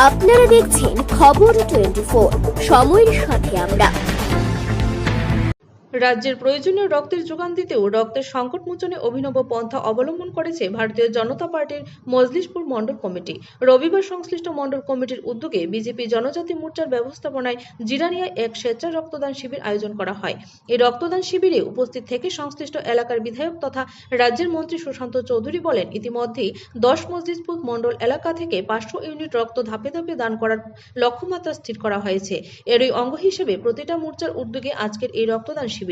আপনারা দেখছেন খবর 24, সময়ের সাথে আমরা। রাজ্যের প্রয়োজনীয় রক্তের যোগান দিতেও রক্তের সংকট মোচনে অভিনব পন্থা অবলম্বন করেছে ভারতীয় জনতা পার্টির মজলিশপুর মণ্ডল কমিটি। রবিবার সংশ্লিষ্ট মণ্ডল কমিটির উদ্যোগে বিজেপি জনজাতি মোর্চার ব্যবস্থাপনায় জিরানিয়ায় এক স্বেচ্ছা রক্তদান শিবির আয়োজন করা হয়। এই রক্তদান শিবিরে উপস্থিত থেকে সংশ্লিষ্ট এলাকার বিধায়ক তথা রাজ্যের মন্ত্রী সুশান্ত চৌধুরী বলেন, ইতিমধ্যেই 10 মজলিশপুর মণ্ডল এলাকা থেকে 500 ইউনিট রক্ত ধাপে ধাপে দান করার লক্ষ্যমাত্রা স্থির করা হয়েছে। এরই অঙ্গ হিসেবে প্রতিটা মোর্চার উদ্যোগে আজকের এই রক্তদান শিবির।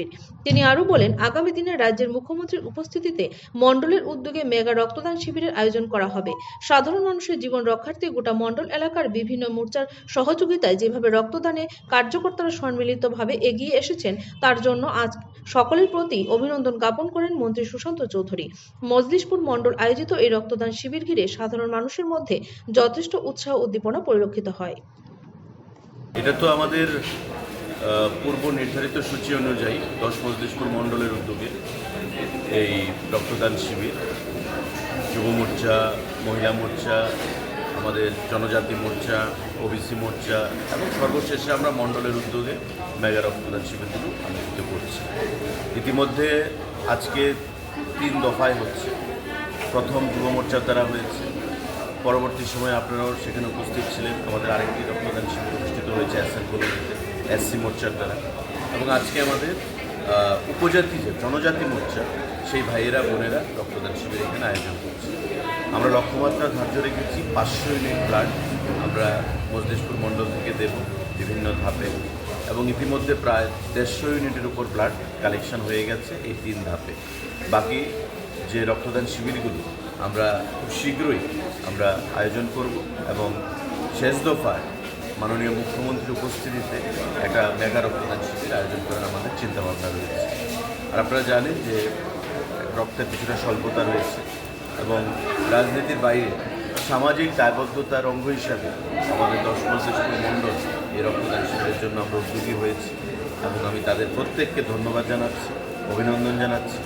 তিনি আরো বলেন, আগামী দিনে রাজ্যের মুখ্যমন্ত্রীর উপস্থিতিতে মণ্ডলের উদ্যোগে মেগা রক্তদান শিবিরের আয়োজন করা হবে। সাধারণ মানুষের জীবন রক্ষার্থে গোটা মণ্ডল এলাকার বিভিন্ন মোর্চার সহযোগিতায় যেভাবে রক্তদানে কার্যকর্তারা সম্মিলিতভাবে এগিয়ে এসেছেন, তার জন্য আজ সকলের প্রতি অভিনন্দন জ্ঞাপন করেন মন্ত্রী সুশান্ত চৌধুরী। মজলিশপুর মণ্ডল আয়োজিত এই রক্তদান শিবির ঘিরে সাধারণ মানুষের মধ্যে যথেষ্ট উৎসাহ উদ্দীপনা পরিলক্ষিত হয়। এটা তো আমাদের পূর্ব নির্ধারিত সূচি অনুযায়ী 10 মজলিশপুর মণ্ডলের উদ্যোগে এই রক্তদান শিবির যুব মোর্চা, মহিলা মোর্চা, আমাদের জনজাতি মোর্চা, ওবিসি মোর্চা এবং সর্বশেষে আমরা মণ্ডলের উদ্যোগে মেগা রক্তদান শিবিরগুলো অনুষ্ঠিত করছি। ইতিমধ্যে আজকে 3 দফায় হচ্ছে। প্রথম যুব মোর্চার দ্বারা হয়েছে, পরবর্তী সময়ে আপনারাও সেখানে উপস্থিত ছিলেন। আমাদের আরেকটি রক্তদান শিবির অনুষ্ঠিত হয়েছে এসসি মোর্চার দ্বারা, এবং আজকে আমাদের উপজাতি যে জনজাতি মোর্চা, সেই ভাইয়েরা বোনেরা রক্তদান শিবির এখানে আয়োজন করছে। আমরা লক্ষ্যমাত্রা ধার্য রেখেছি 500 ইউনিট ব্লাড আমরা মজলিশপুর মণ্ডল থেকে দেব বিভিন্ন ধাপে, এবং ইতিমধ্যে প্রায় 150 ইউনিটের উপর ব্লাড কালেকশন হয়ে গেছে এই 3 ধাপে। বাকি যে রক্তদান শিবিরগুলো আমরা খুব শীঘ্রই আমরা আয়োজন করব, এবং শেষ দফায় মাননীয় মুখ্যমন্ত্রীর উপস্থিতিতে একটা মেগা রক্তদান শিবির আয়োজন করার আমাদের চিন্তাভাবনা রয়েছে। আর আপনারা জানেন যে রক্তের কিছুটা স্বল্পতা রয়েছে, এবং রাজনীতির বাইরে সামাজিক দায়বদ্ধতার অঙ্গ হিসাবে আমাদের 10 মজলিশপুর মণ্ডল এই রক্তদান শিবিরের জন্য আমরা উদ্যোগী হয়েছি, এবং আমি তাদের প্রত্যেককে ধন্যবাদ জানাচ্ছি, অভিনন্দন জানাচ্ছি।